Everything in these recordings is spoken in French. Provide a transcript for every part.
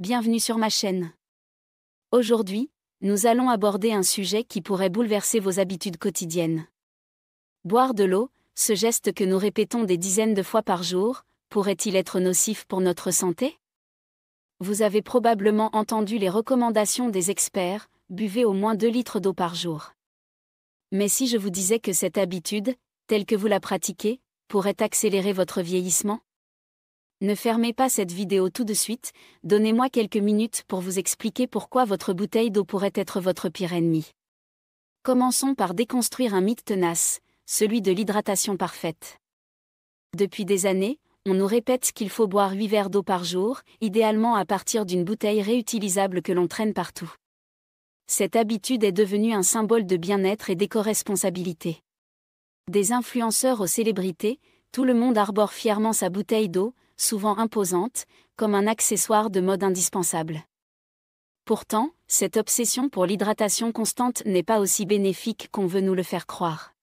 Bienvenue sur ma chaîne. Aujourd'hui, nous allons aborder un sujet qui pourrait bouleverser vos habitudes quotidiennes. Boire de l'eau, ce geste que nous répétons des dizaines de fois par jour, pourrait-il être nocif pour notre santé? Vous avez probablement entendu les recommandations des experts, buvez au moins 2 litres d'eau par jour. Mais si je vous disais que cette habitude, telle que vous la pratiquez, pourrait accélérer votre vieillissement? Ne fermez pas cette vidéo tout de suite, donnez-moi quelques minutes pour vous expliquer pourquoi votre bouteille d'eau pourrait être votre pire ennemi. Commençons par déconstruire un mythe tenace, celui de l'hydratation parfaite. Depuis des années, on nous répète qu'il faut boire 8 verres d'eau par jour, idéalement à partir d'une bouteille réutilisable que l'on traîne partout. Cette habitude est devenue un symbole de bien-être et d'éco-responsabilité. Des influenceurs aux célébrités, tout le monde arbore fièrement sa bouteille d'eau, souvent imposante, comme un accessoire de mode indispensable. Pourtant, cette obsession pour l'hydratation constante n'est pas aussi bénéfique qu'on veut nous le faire croire.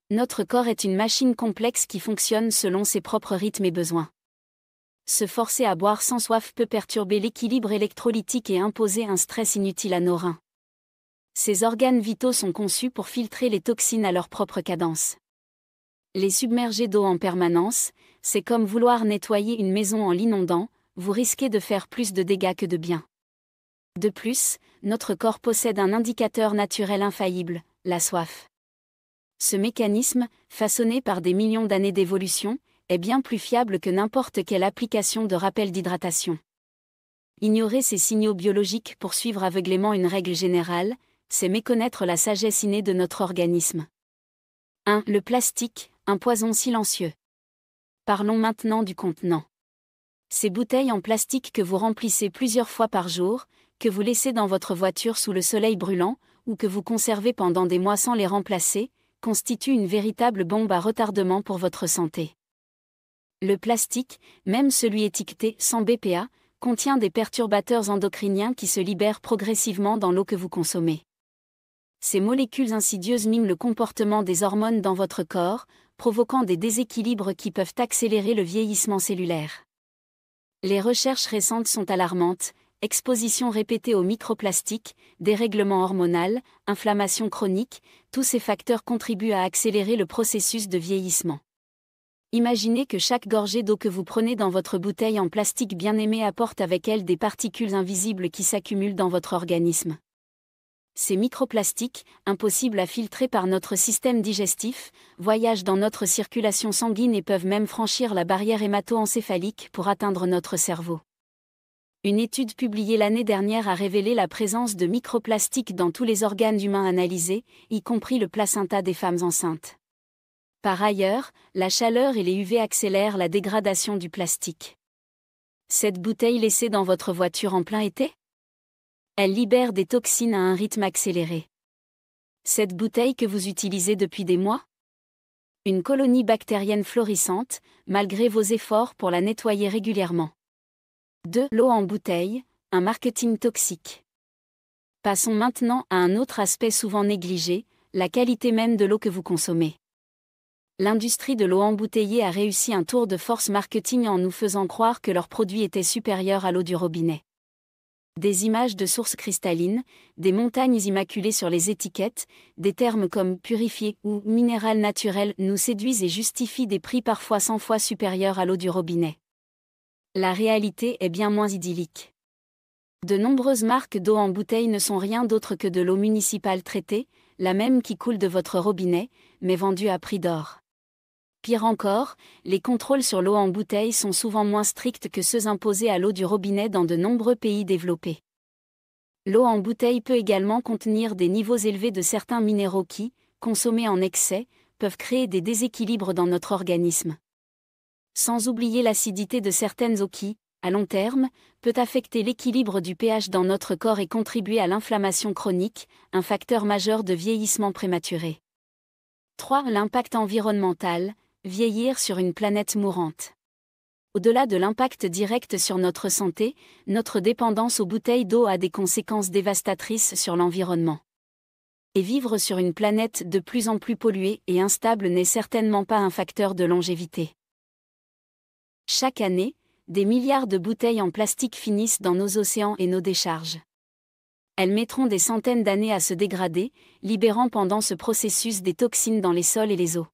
Notre corps est une machine complexe qui fonctionne selon ses propres rythmes et besoins. Se forcer à boire sans soif peut perturber l'équilibre électrolytique et imposer un stress inutile à nos reins. Ces organes vitaux sont conçus pour filtrer les toxines à leur propre cadence. Les submerger d'eau en permanence, c'est comme vouloir nettoyer une maison en l'inondant, vous risquez de faire plus de dégâts que de bien. De plus, notre corps possède un indicateur naturel infaillible, la soif. Ce mécanisme, façonné par des millions d'années d'évolution, est bien plus fiable que n'importe quelle application de rappel d'hydratation. Ignorer ces signaux biologiques pour suivre aveuglément une règle générale, c'est méconnaître la sagesse innée de notre organisme. 1. Le plastique, un poison silencieux. Parlons maintenant du contenant. Ces bouteilles en plastique que vous remplissez plusieurs fois par jour, que vous laissez dans votre voiture sous le soleil brûlant, ou que vous conservez pendant des mois sans les remplacer, constituent une véritable bombe à retardement pour votre santé. Le plastique, même celui étiqueté sans BPA, contient des perturbateurs endocriniens qui se libèrent progressivement dans l'eau que vous consommez. Ces molécules insidieuses miment le comportement des hormones dans votre corps, provoquant des déséquilibres qui peuvent accélérer le vieillissement cellulaire. Les recherches récentes sont alarmantes, exposition répétée aux microplastiques, dérèglement hormonal, inflammation chronique, tous ces facteurs contribuent à accélérer le processus de vieillissement. Imaginez que chaque gorgée d'eau que vous prenez dans votre bouteille en plastique bien aimée apporte avec elle des particules invisibles qui s'accumulent dans votre organisme. Ces microplastiques, impossibles à filtrer par notre système digestif, voyagent dans notre circulation sanguine et peuvent même franchir la barrière hémato-encéphalique pour atteindre notre cerveau. Une étude publiée l'année dernière a révélé la présence de microplastiques dans tous les organes humains analysés, y compris le placenta des femmes enceintes. Par ailleurs, la chaleur et les UV accélèrent la dégradation du plastique. Cette bouteille laissée dans votre voiture en plein été? Elle libère des toxines à un rythme accéléré. Cette bouteille que vous utilisez depuis des mois? Une colonie bactérienne florissante, malgré vos efforts pour la nettoyer régulièrement. 2. L'eau en bouteille, un marketing toxique. Passons maintenant à un autre aspect souvent négligé, la qualité même de l'eau que vous consommez. L'industrie de l'eau embouteillée a réussi un tour de force marketing en nous faisant croire que leurs produits étaient supérieurs à l'eau du robinet. Des images de sources cristallines, des montagnes immaculées sur les étiquettes, des termes comme purifié ou minéral naturel nous séduisent et justifient des prix parfois 100 fois supérieurs à l'eau du robinet. La réalité est bien moins idyllique. De nombreuses marques d'eau en bouteille ne sont rien d'autre que de l'eau municipale traitée, la même qui coule de votre robinet, mais vendue à prix d'or. Pire encore, les contrôles sur l'eau en bouteille sont souvent moins stricts que ceux imposés à l'eau du robinet dans de nombreux pays développés. L'eau en bouteille peut également contenir des niveaux élevés de certains minéraux qui, consommés en excès, peuvent créer des déséquilibres dans notre organisme. Sans oublier l'acidité de certaines eaux qui, à long terme, peut affecter l'équilibre du pH dans notre corps et contribuer à l'inflammation chronique, un facteur majeur de vieillissement prématuré. 3. L'impact environnemental. Vieillir sur une planète mourante. Au-delà de l'impact direct sur notre santé, notre dépendance aux bouteilles d'eau a des conséquences dévastatrices sur l'environnement. Et vivre sur une planète de plus en plus polluée et instable n'est certainement pas un facteur de longévité. Chaque année, des milliards de bouteilles en plastique finissent dans nos océans et nos décharges. Elles mettront des centaines d'années à se dégrader, libérant pendant ce processus des toxines dans les sols et les eaux.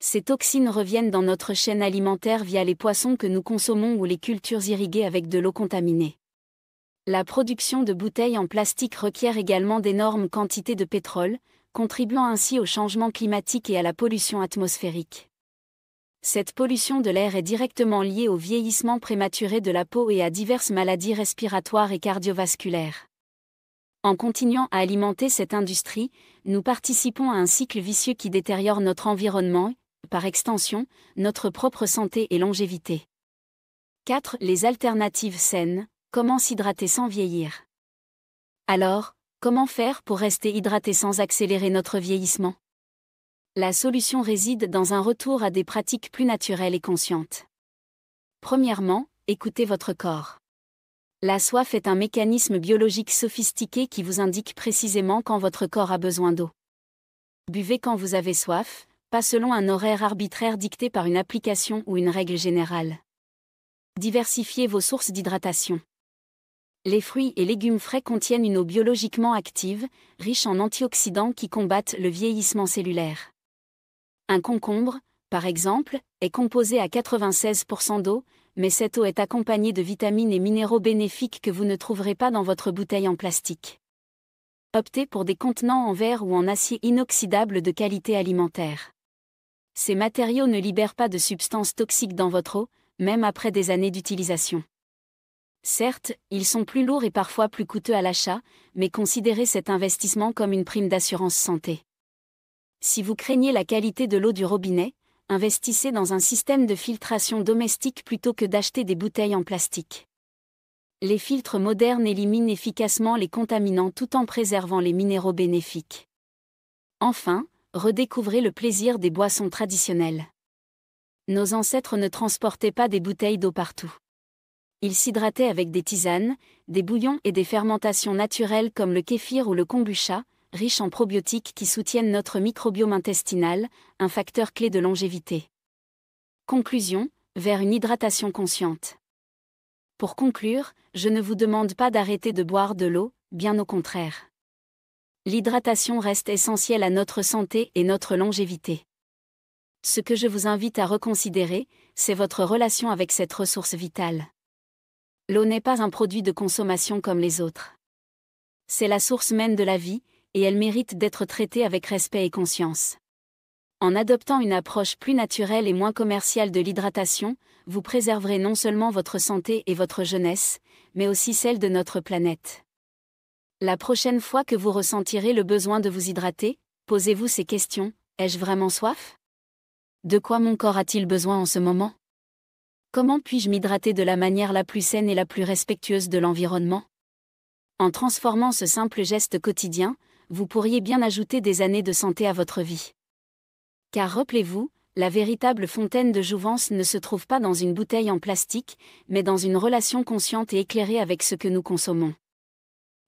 Ces toxines reviennent dans notre chaîne alimentaire via les poissons que nous consommons ou les cultures irriguées avec de l'eau contaminée. La production de bouteilles en plastique requiert également d'énormes quantités de pétrole, contribuant ainsi au changement climatique et à la pollution atmosphérique. Cette pollution de l'air est directement liée au vieillissement prématuré de la peau et à diverses maladies respiratoires et cardiovasculaires. En continuant à alimenter cette industrie, nous participons à un cycle vicieux qui détériore notre environnement, par extension, notre propre santé et longévité. 4. Les alternatives saines. Comment s'hydrater sans vieillir? Alors, comment faire pour rester hydraté sans accélérer notre vieillissement? La solution réside dans un retour à des pratiques plus naturelles et conscientes. Premièrement, écoutez votre corps. La soif est un mécanisme biologique sophistiqué qui vous indique précisément quand votre corps a besoin d'eau. Buvez quand vous avez soif, pas selon un horaire arbitraire dicté par une application ou une règle générale. Diversifiez vos sources d'hydratation. Les fruits et légumes frais contiennent une eau biologiquement active, riche en antioxydants qui combattent le vieillissement cellulaire. Un concombre, par exemple, est composé à 96% d'eau, mais cette eau est accompagnée de vitamines et minéraux bénéfiques que vous ne trouverez pas dans votre bouteille en plastique. Optez pour des contenants en verre ou en acier inoxydable de qualité alimentaire. Ces matériaux ne libèrent pas de substances toxiques dans votre eau, même après des années d'utilisation. Certes, ils sont plus lourds et parfois plus coûteux à l'achat, mais considérez cet investissement comme une prime d'assurance santé. Si vous craignez la qualité de l'eau du robinet, investissez dans un système de filtration domestique plutôt que d'acheter des bouteilles en plastique. Les filtres modernes éliminent efficacement les contaminants tout en préservant les minéraux bénéfiques. Enfin, redécouvrez le plaisir des boissons traditionnelles. Nos ancêtres ne transportaient pas des bouteilles d'eau partout. Ils s'hydrataient avec des tisanes, des bouillons et des fermentations naturelles comme le kéfir ou le kombucha, riches en probiotiques qui soutiennent notre microbiome intestinal, un facteur clé de longévité. Conclusion, vers une hydratation consciente. Pour conclure, je ne vous demande pas d'arrêter de boire de l'eau, bien au contraire. L'hydratation reste essentielle à notre santé et notre longévité. Ce que je vous invite à reconsidérer, c'est votre relation avec cette ressource vitale. L'eau n'est pas un produit de consommation comme les autres. C'est la source même de la vie, et elle mérite d'être traitée avec respect et conscience. En adoptant une approche plus naturelle et moins commerciale de l'hydratation, vous préserverez non seulement votre santé et votre jeunesse, mais aussi celle de notre planète. La prochaine fois que vous ressentirez le besoin de vous hydrater, posez-vous ces questions. Ai-je vraiment soif? De quoi mon corps a-t-il besoin en ce moment? Comment puis-je m'hydrater de la manière la plus saine et la plus respectueuse de l'environnement? En transformant ce simple geste quotidien, vous pourriez bien ajouter des années de santé à votre vie. Car rappelez-vous, la véritable fontaine de jouvence ne se trouve pas dans une bouteille en plastique, mais dans une relation consciente et éclairée avec ce que nous consommons.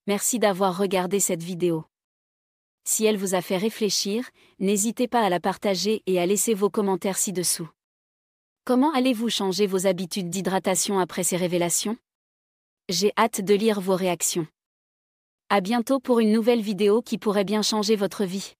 Merci d'avoir regardé cette vidéo. Si elle vous a fait réfléchir, n'hésitez pas à la partager et à laisser vos commentaires ci-dessous. Comment allez-vous changer vos habitudes d'hydratation après ces révélations? J'ai hâte de lire vos réactions. À bientôt pour une nouvelle vidéo qui pourrait bien changer votre vie.